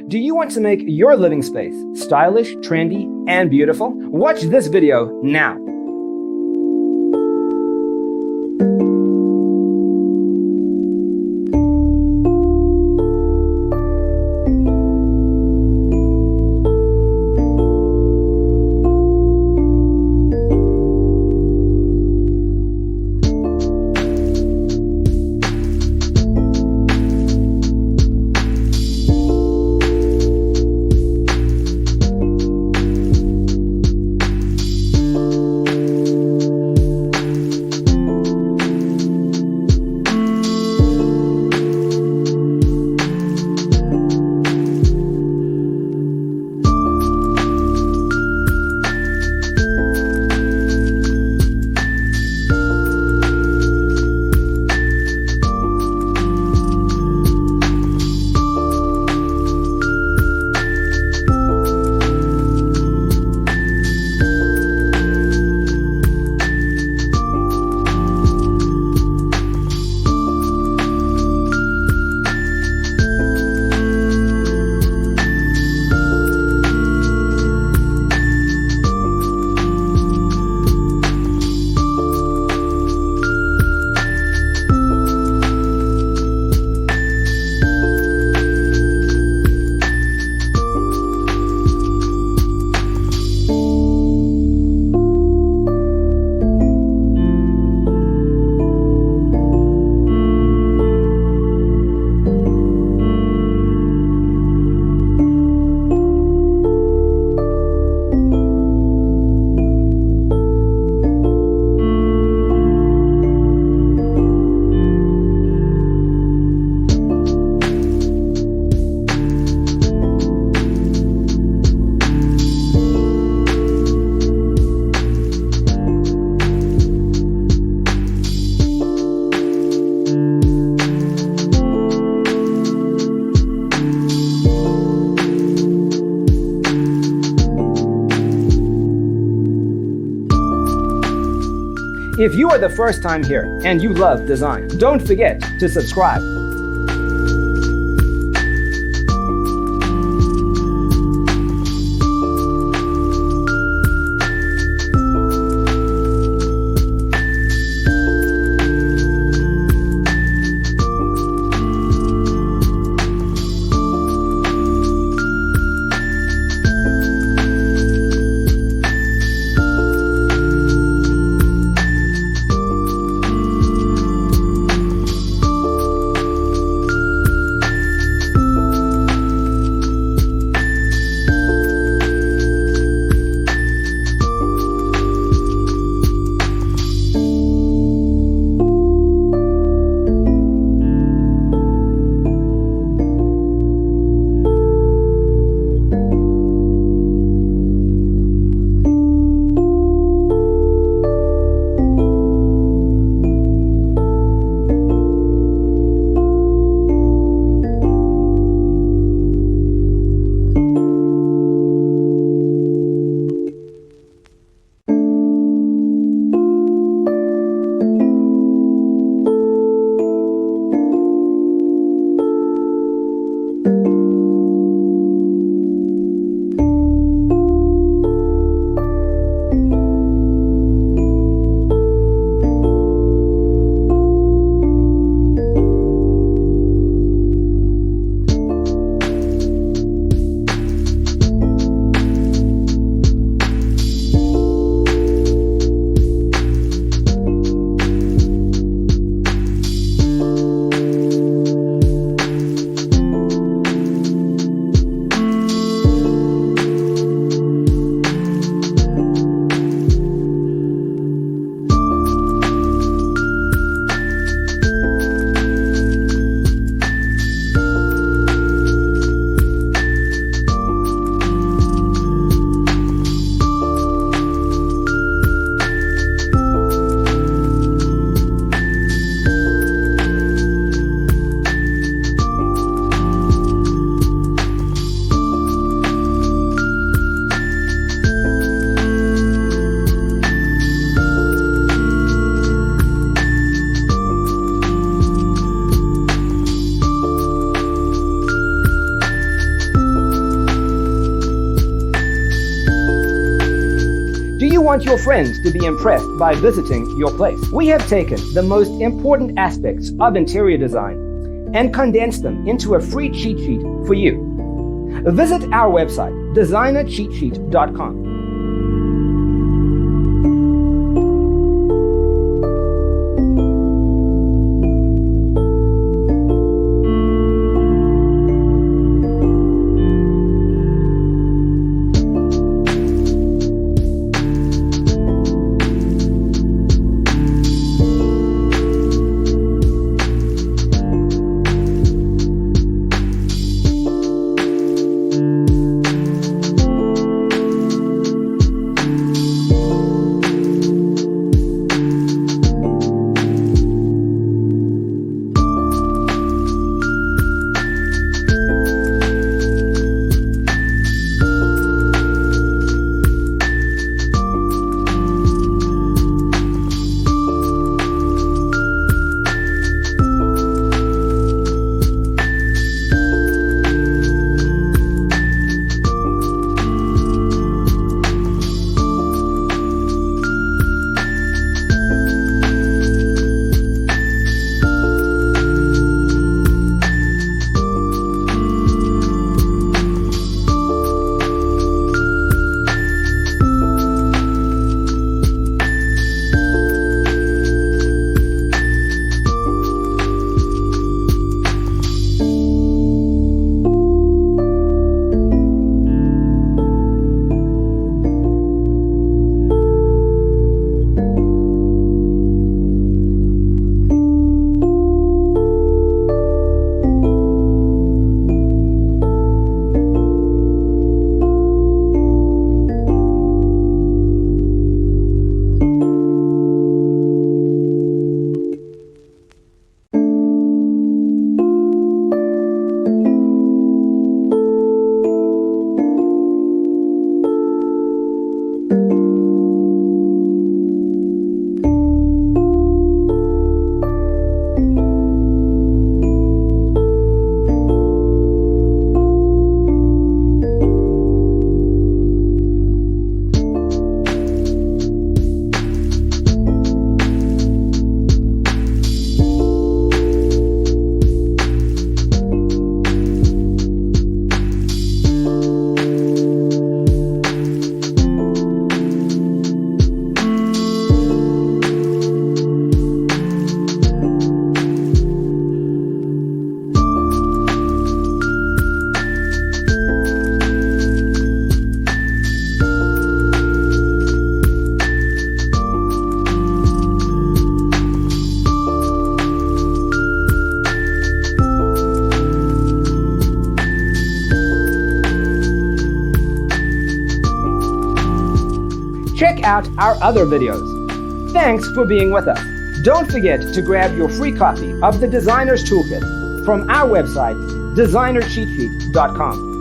Do you want to make your living space stylish, trendy, and beautiful? Watch this video now. If you are the first time here and you love design, don't forget to subscribe. Do you want your friends to be impressed by visiting your place? We have taken the most important aspects of interior design and condensed them into a free cheat sheet for you. Visit our website, designercheatsheet.com. Check out our other videos. Thanks for being with us. Don't forget to grab your free copy of the Designer's Toolkit from our website, designercheatsheet.com.